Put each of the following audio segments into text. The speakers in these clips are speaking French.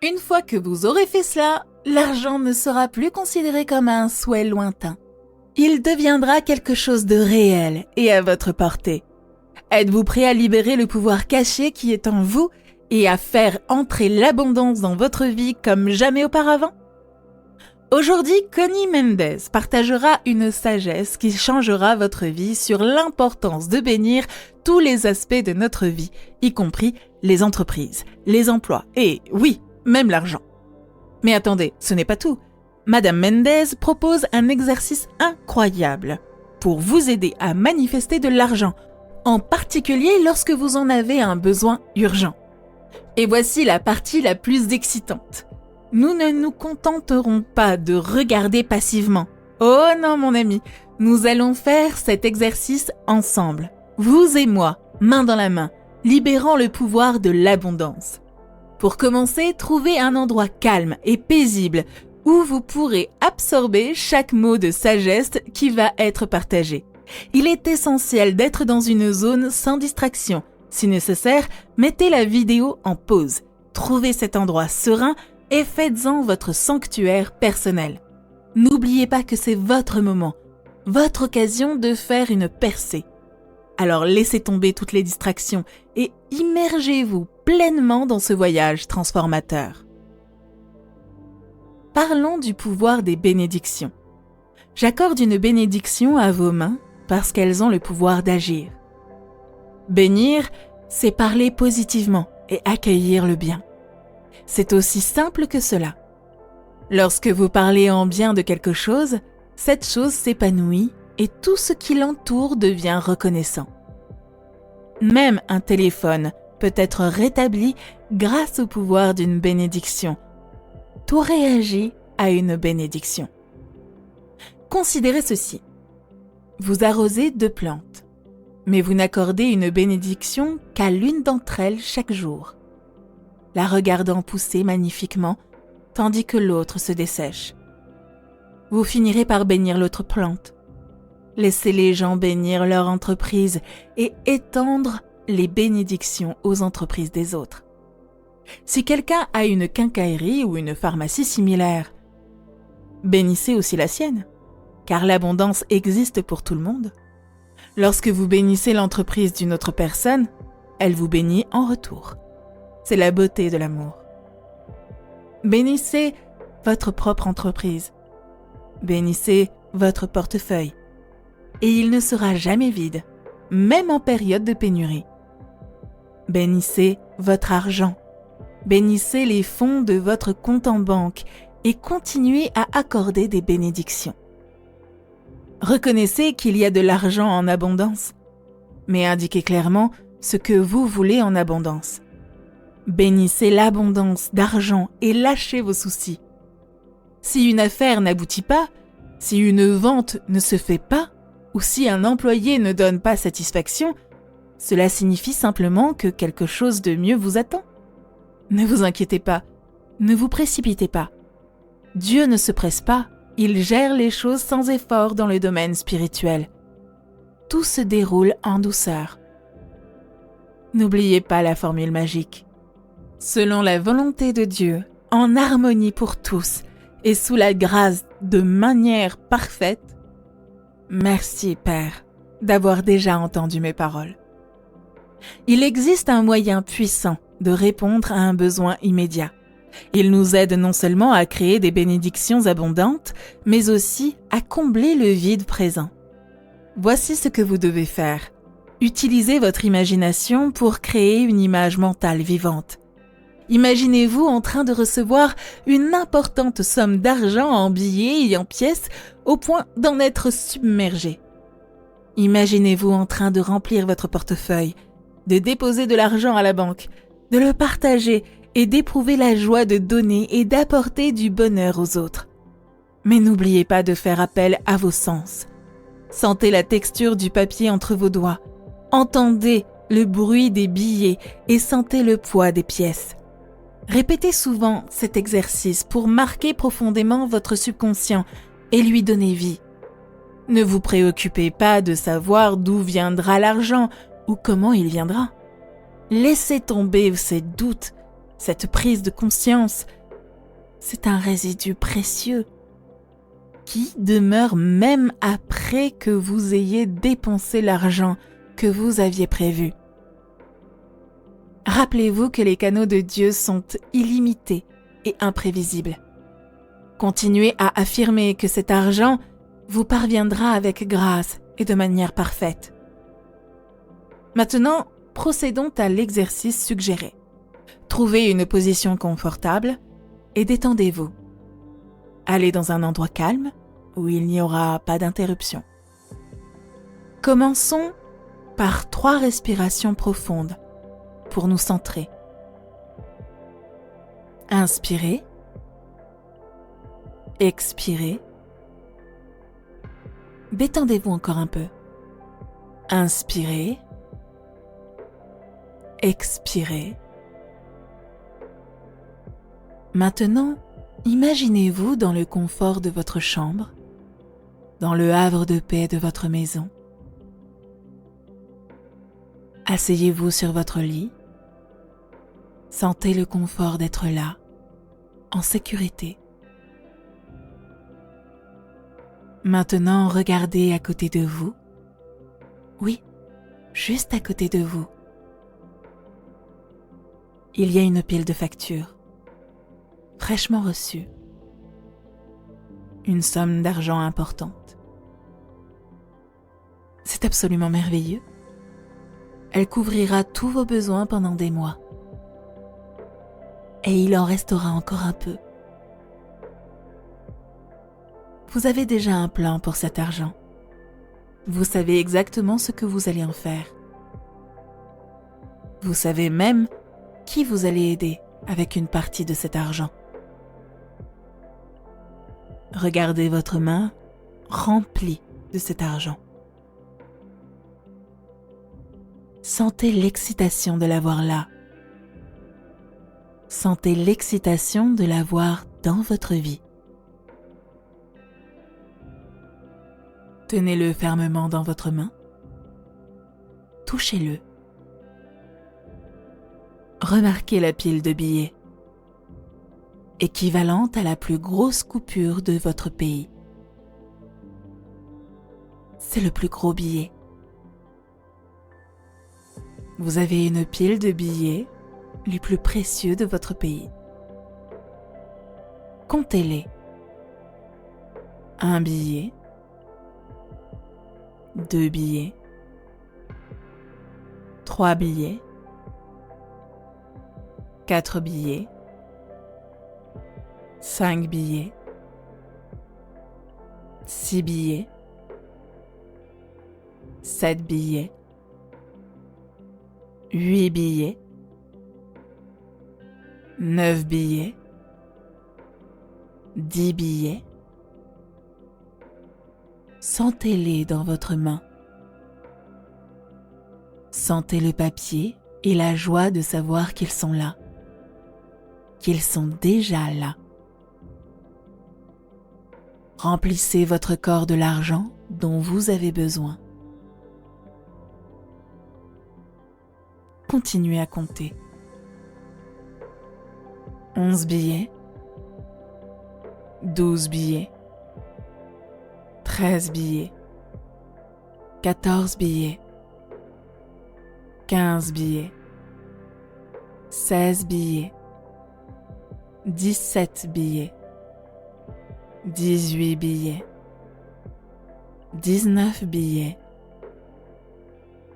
Une fois que vous aurez fait cela, l'argent ne sera plus considéré comme un souhait lointain. Il deviendra quelque chose de réel et à votre portée. Êtes-vous prêt à libérer le pouvoir caché qui est en vous et à faire entrer l'abondance dans votre vie comme jamais auparavant? Aujourd'hui, Connie Mendez partagera une sagesse qui changera votre vie sur l'importance de bénir tous les aspects de notre vie, y compris les entreprises, les emplois et, oui, même l'argent. Mais attendez, ce n'est pas tout. Madame Mendez propose un exercice incroyable pour vous aider à manifester de l'argent, en particulier lorsque vous en avez un besoin urgent. Et voici la partie la plus excitante. Nous ne nous contenterons pas de regarder passivement. Oh non mon ami, nous allons faire cet exercice ensemble. Vous et moi, main dans la main, libérant le pouvoir de l'abondance. Pour commencer, trouvez un endroit calme et paisible où vous pourrez absorber chaque mot de sagesse qui va être partagé. Il est essentiel d'être dans une zone sans distraction. Si nécessaire, mettez la vidéo en pause. Trouvez cet endroit serein et faites-en votre sanctuaire personnel. N'oubliez pas que c'est votre moment, votre occasion de faire une percée. Alors laissez tomber toutes les distractions et immergez-vous pleinement dans ce voyage transformateur. Parlons du pouvoir des bénédictions. J'accorde une bénédiction à vos mains parce qu'elles ont le pouvoir d'agir. Bénir, c'est parler positivement et accueillir le bien. C'est aussi simple que cela. Lorsque vous parlez en bien de quelque chose, cette chose s'épanouit et tout ce qui l'entoure devient reconnaissant. Même un téléphone peut être rétabli grâce au pouvoir d'une bénédiction. Tout réagit à une bénédiction. Considérez ceci. Vous arrosez 2 plantes, mais vous n'accordez une bénédiction qu'à l'une d'entre elles chaque jour, la regardant pousser magnifiquement, tandis que l'autre se dessèche. Vous finirez par bénir l'autre plante. Laissez les gens bénir leur entreprise et étendre les bénédictions aux entreprises des autres. Si quelqu'un a une quincaillerie ou une pharmacie similaire, bénissez aussi la sienne, car l'abondance existe pour tout le monde. Lorsque vous bénissez l'entreprise d'une autre personne, elle vous bénit en retour. C'est la beauté de l'amour. Bénissez votre propre entreprise. Bénissez votre portefeuille. Et il ne sera jamais vide, même en période de pénurie. Bénissez votre argent. Bénissez les fonds de votre compte en banque et continuez à accorder des bénédictions. Reconnaissez qu'il y a de l'argent en abondance, mais indiquez clairement ce que vous voulez en abondance. Bénissez l'abondance d'argent et lâchez vos soucis. Si une affaire n'aboutit pas, si une vente ne se fait pas, ou si un employé ne donne pas satisfaction, cela signifie simplement que quelque chose de mieux vous attend. Ne vous inquiétez pas, ne vous précipitez pas. Dieu ne se presse pas, il gère les choses sans effort dans le domaine spirituel. Tout se déroule en douceur. N'oubliez pas la formule magique. Selon la volonté de Dieu, en harmonie pour tous et sous la grâce de manière parfaite, merci Père d'avoir déjà entendu mes paroles. Il existe un moyen puissant de répondre à un besoin immédiat. Il nous aide non seulement à créer des bénédictions abondantes, mais aussi à combler le vide présent. Voici ce que vous devez faire. Utilisez votre imagination pour créer une image mentale vivante. Imaginez-vous en train de recevoir une importante somme d'argent en billets et en pièces au point d'en être submergé. Imaginez-vous en train de remplir votre portefeuille, de déposer de l'argent à la banque, de le partager et d'éprouver la joie de donner et d'apporter du bonheur aux autres. Mais n'oubliez pas de faire appel à vos sens. Sentez la texture du papier entre vos doigts, entendez le bruit des billets et sentez le poids des pièces. Répétez souvent cet exercice pour marquer profondément votre subconscient et lui donner vie. Ne vous préoccupez pas de savoir d'où viendra l'argent ou comment il viendra. Laissez tomber ces doutes, cette prise de conscience, c'est un résidu précieux qui demeure même après que vous ayez dépensé l'argent que vous aviez prévu. Rappelez-vous que les canaux de Dieu sont illimités et imprévisibles. Continuez à affirmer que cet argent vous parviendra avec grâce et de manière parfaite. Maintenant, procédons à l'exercice suggéré. Trouvez une position confortable et détendez-vous. Allez dans un endroit calme où il n'y aura pas d'interruption. Commençons par 3 respirations profondes pour nous centrer. Inspirez, expirez. Détendez-vous encore un peu. Inspirez, expirez. Maintenant, imaginez-vous dans le confort de votre chambre, dans le havre de paix de votre maison. Asseyez-vous sur votre lit. Sentez le confort d'être là, en sécurité. Maintenant, regardez à côté de vous. Oui, juste à côté de vous. Il y a une pile de factures, fraîchement reçue. Une somme d'argent importante. C'est absolument merveilleux. Elle couvrira tous vos besoins pendant des mois. Et il en restera encore un peu. Vous avez déjà un plan pour cet argent. Vous savez exactement ce que vous allez en faire. Vous savez même qui vous allez aider avec une partie de cet argent. Regardez votre main remplie de cet argent. Sentez l'excitation de l'avoir là. Sentez l'excitation de l'avoir dans votre vie. Tenez-le fermement dans votre main. Touchez-le. Remarquez la pile de billets, équivalente à la plus grosse coupure de votre pays. C'est le plus gros billet. Vous avez une pile de billets les plus précieux de votre pays. Comptez-les. 1 billet, 2 billets, 3 billets, 4 billets, 5 billets, 6 billets, 7 billets, 8 billets, 9 billets, 10 billets. Sentez-les dans votre main. Sentez le papier et la joie de savoir qu'ils sont là, qu'ils sont déjà là. Remplissez votre corps de l'argent dont vous avez besoin. Continuez à compter. 11 billets, 12 billets, 13 billets, 14 billets, 15 billets, 16 billets, 17 billets, 18 billets, 19 billets,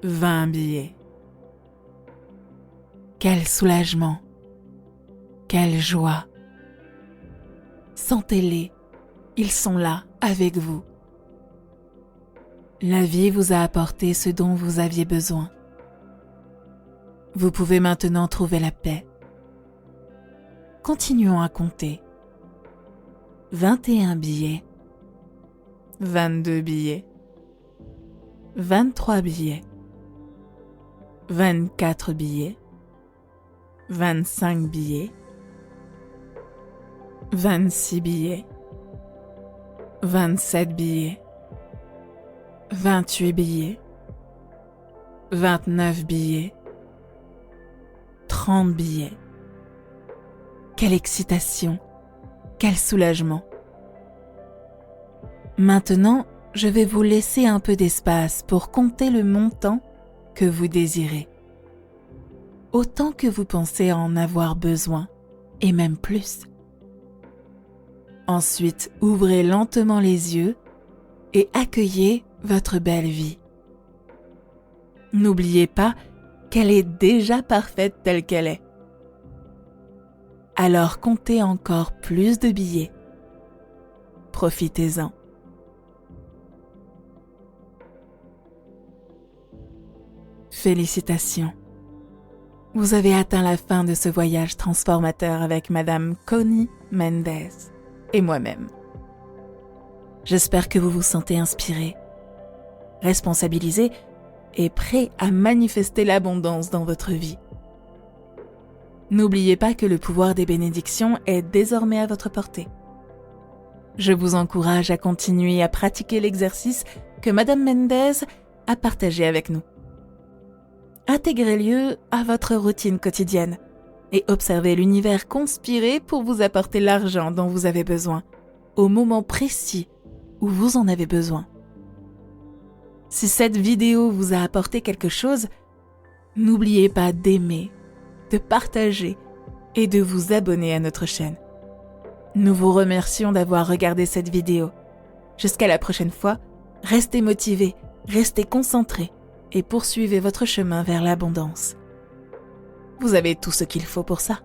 20 billets. Quel soulagement! Quelle joie! Sentez-les, ils sont là avec vous. La vie vous a apporté ce dont vous aviez besoin. Vous pouvez maintenant trouver la paix. Continuons à compter. 21 billets, 22 billets, 23 billets, 24 billets, 25 billets, 26 billets, 27 billets, 28 billets, 29 billets, 30 billets, Quelle excitation, quel soulagement. Maintenant, je vais vous laisser un peu d'espace pour compter le montant que vous désirez. Autant que vous pensez en avoir besoin, et même plus. Ensuite, ouvrez lentement les yeux et accueillez votre belle vie. N'oubliez pas qu'elle est déjà parfaite telle qu'elle est. Alors comptez encore plus de billets. Profitez-en. Félicitations. Vous avez atteint la fin de ce voyage transformateur avec Madame Connie Mendez et moi-même. J'espère que vous vous sentez inspiré, responsabilisé et prêt à manifester l'abondance dans votre vie. N'oubliez pas que le pouvoir des bénédictions est désormais à votre portée. Je vous encourage à continuer à pratiquer l'exercice que Madame Mendez a partagé avec nous. Intégrez-le à votre routine quotidienne et observez l'univers conspirer pour vous apporter l'argent dont vous avez besoin, au moment précis où vous en avez besoin. Si cette vidéo vous a apporté quelque chose, n'oubliez pas d'aimer, de partager et de vous abonner à notre chaîne. Nous vous remercions d'avoir regardé cette vidéo. Jusqu'à la prochaine fois, restez motivés, restez concentrés et poursuivez votre chemin vers l'abondance. Vous avez tout ce qu'il faut pour ça.